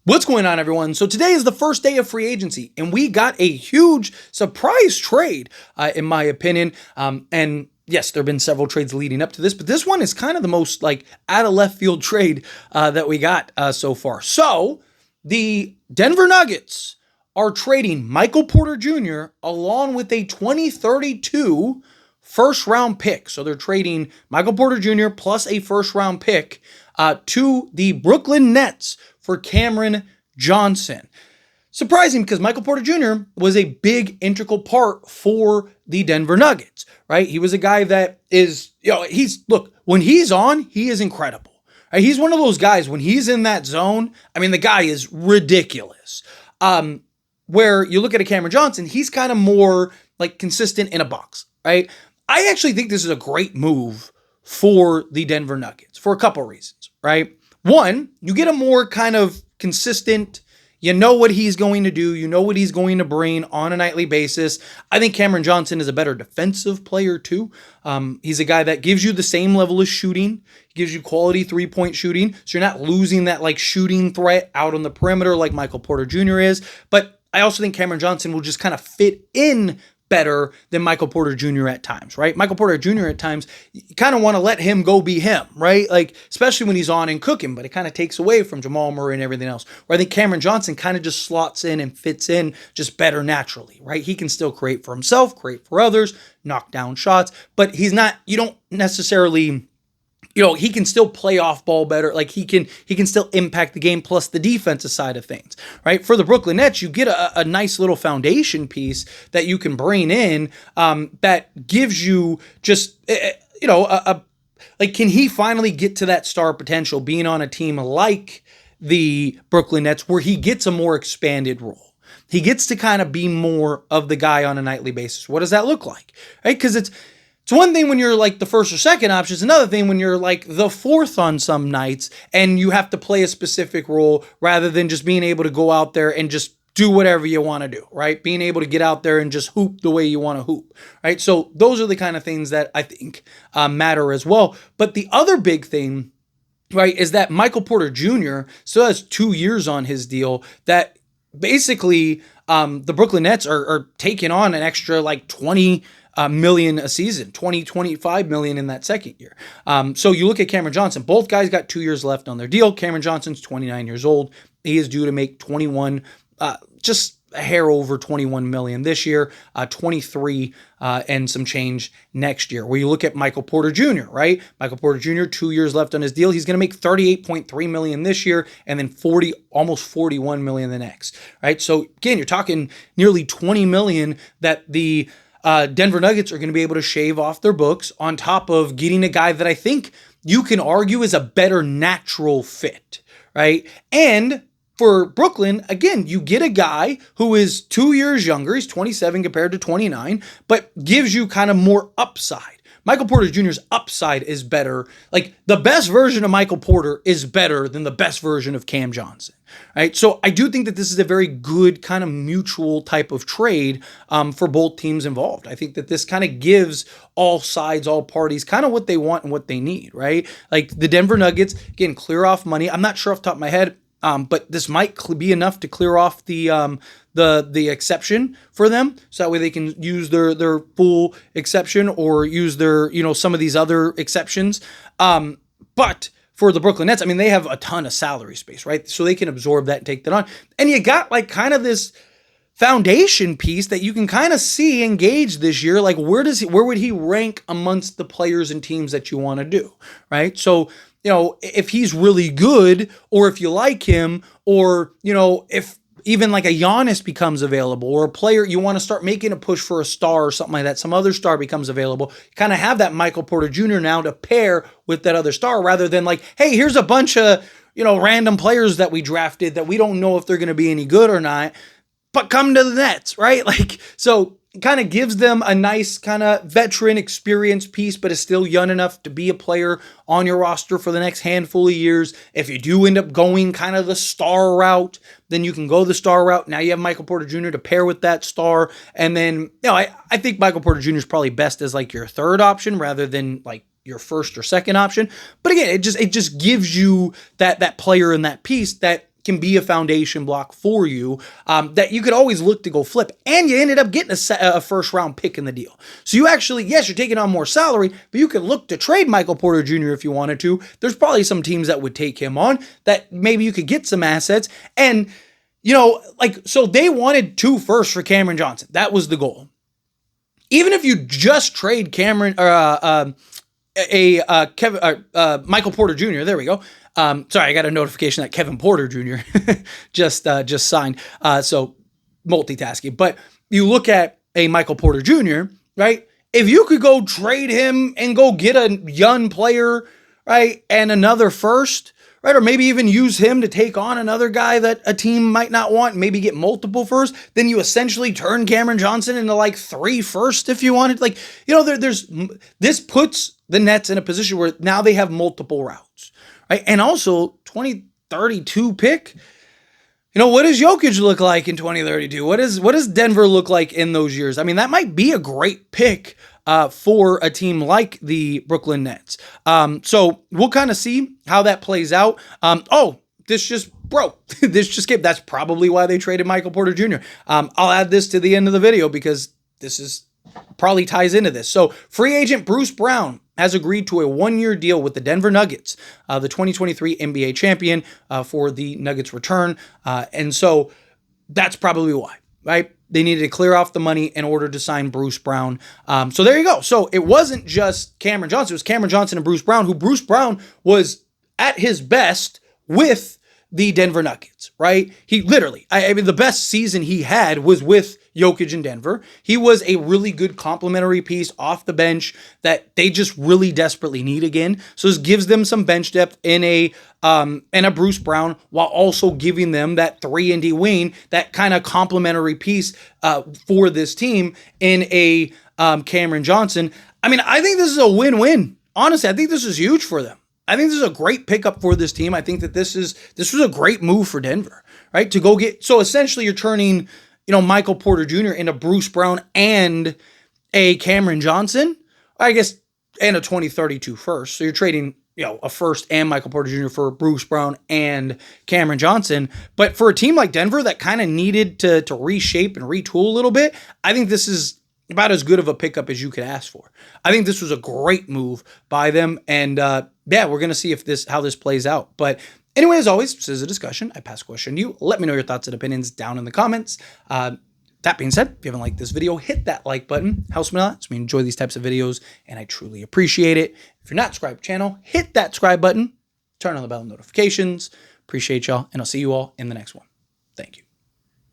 What's going on, everyone? So today is the first day of free agency, and we got a huge surprise trade, in my opinion. And yes, there have been several trades leading up to this, but this one is kind of the most like out of left field trade that we got so far. So the Denver Nuggets are trading Michael Porter Jr. along with a 2032 first round pick. So they're trading Michael Porter Jr. plus a first round pick to the Brooklyn Nets for Cameron Johnson. Surprising because Michael Porter Jr. was a big integral part for the Denver Nuggets, right? He was a guy that is, when he's on, he is incredible. Right? He's one of those guys, when he's in that zone, I mean, the guy is ridiculous. Where you look at a Cameron Johnson, he's kind of more like consistent in a box, right? I actually think this is a great move for the Denver Nuggets for a couple reasons, right? One, you get a more kind of consistent, you know what he's going to do, you know what he's going to bring on a nightly basis. I think Cameron Johnson is a better defensive player too. He's a guy that gives you the same level of shooting. He gives you quality three-point shooting, so you're not losing that like shooting threat out on the perimeter like Michael Porter Jr. is. But I also think Cameron Johnson will just kind of fit in better than Michael Porter Jr. at times, right? Michael Porter Jr. at times, you kind of want to let him go be him, right? Like, especially when he's on and cooking, but it kind of takes away from Jamal Murray and everything else. Where I think Cameron Johnson kind of just slots in and fits in just better naturally, right? He can still create for himself, create for others, knock down shots, but he's not, you don't necessarily... he can still play off ball better. Like he can still impact the game plus the defensive side of things, right? For the Brooklyn Nets, you get a nice little foundation piece that you can bring in that gives you just, can he finally get to that star potential being on a team like the Brooklyn Nets where he gets a more expanded role? He gets to kind of be more of the guy on a nightly basis. What does that look like, right? Because it's one thing when you're like the first or second option. It's another thing when you're like the fourth on some nights and you have to play a specific role rather than just being able to go out there and just do whatever you want to do, right? Being able to get out there and just hoop the way you want to hoop, right? So those are the kind of things that I think matter as well. But the other big thing, right, is that Michael Porter Jr. still has 2 years on his deal that basically the Brooklyn Nets are taking on an extra like 20 million a season, 25 million in that second year. So you look at Cameron Johnson, both guys got 2 years left on their deal. Cameron Johnson's 29 years old. He is due to make 21, just a hair over 21 million this year, 23 and some change next year. Where you look at Michael Porter Jr., right? Michael Porter Jr., 2 years left on his deal. He's going to make 38.3 million this year and then almost 41 million the next, right? So again, you're talking nearly 20 million that the Denver Nuggets are going to be able to shave off their books on top of getting a guy that I think you can argue is a better natural fit, right? And for Brooklyn, again, you get a guy who is 2 years younger. He's 27 compared to 29, but gives you kind of more upside. Michael Porter Jr.'s upside is better. Like the best version of Michael Porter is better than the best version of Cam Johnson, right? So I do think that this is a very good kind of mutual type of trade for both teams involved. I think that this kind of gives all sides, all parties kind of what they want and what they need, right? Like the Denver Nuggets, again, clear off money. I'm not sure off the top of my head, but this might be enough to clear off the exception for them, so that way they can use their full exception or use their some of these other exceptions. But for the Brooklyn Nets, I mean, they have a ton of salary space, right? So they can absorb that and take that on. And you got like kind of this foundation piece that you can kind of see engaged this year. Like where would he rank amongst the players and teams that you want to do, right? So if he's really good, or if you like him, or, if even like a Giannis becomes available, or a player you want to start making a push for a star or something like that, some other star becomes available, you kind of have that Michael Porter Jr. now to pair with that other star rather than like, hey, here's a bunch of, random players that we drafted that we don't know if they're going to be any good or not, but come to the Nets, right? Like, so kind of gives them a nice kind of veteran experience piece, but is still young enough to be a player on your roster for the next handful of years. If you do end up going kind of the star route, then you can go the star route. Now you have Michael Porter Jr. to pair with that star. And then, I think Michael Porter Jr. is probably best as like your third option rather than like your first or second option. But again, it just gives you that player and that piece that can be a foundation block for you that you could always look to go flip. And you ended up getting a first round pick in the deal. So you actually, yes, you're taking on more salary, but you could look to trade Michael Porter Jr. if you wanted to. There's probably some teams that would take him on that maybe you could get some assets. And, so they wanted 2 firsts for Cameron Johnson. That was the goal. Even if you just trade Cameron or Michael Porter Jr. There we go. Sorry, I got a notification that Kevin Porter Jr. just signed. So multitasking. But you look at a Michael Porter Jr., right? If you could go trade him and go get a young player, right, and another first, right, or maybe even use him to take on another guy that a team might not want, maybe get multiple firsts, then you essentially turn Cameron Johnson into like 3 firsts if you wanted. Like, this puts the Nets in a position where now they have multiple routes, right? And also 2032 pick. What does Jokic look like in 2032? What does Denver look like in those years? I mean, that might be a great pick for a team like the Brooklyn Nets. So we'll kind of see how that plays out. This just broke. This just came. That's probably why they traded Michael Porter Jr. I'll add this to the end of the video because this is probably ties into this. So free agent Bruce Brown has agreed to a 1-year deal with the Denver Nuggets, the 2023 NBA champion, for the Nuggets return. And so that's probably why, right? They needed to clear off the money in order to sign Bruce Brown. So there you go. So it wasn't just Cameron Johnson. It was Cameron Johnson and Bruce Brown, who Bruce Brown was at his best with the Denver Nuggets, right? He literally, I mean, the best season he had was with Jokic in Denver. He was a really good complementary piece off the bench that they just really desperately need again. So this gives them some bench depth in a Bruce Brown, while also giving them that 3-and-D wing, that kind of complementary piece for this team in a Cameron Johnson. I mean, I think this is a win-win. Honestly, I think this is huge for them. I think this is a great pickup for this team. I think that this was a great move for Denver, right? To go get, so essentially you're turning, Michael Porter Jr. into Bruce Brown and a Cameron Johnson, I guess, and a 2032 first. So you're trading, a first and Michael Porter Jr. for Bruce Brown and Cameron Johnson. But for a team like Denver that kind of needed to reshape and retool a little bit, I think this is about as good of a pickup as you could ask for. I think this was a great move by them. And we're going to see how this plays out. But anyway, as always, this is a discussion. I pass the question to you. Let me know your thoughts and opinions down in the comments. That being said, if you haven't liked this video, hit that like button. Helps me a lot. So we enjoy these types of videos, and I truly appreciate it. If you're not subscribed to the channel, hit that subscribe button. Turn on the bell notifications. Appreciate y'all, and I'll see you all in the next one. Thank you.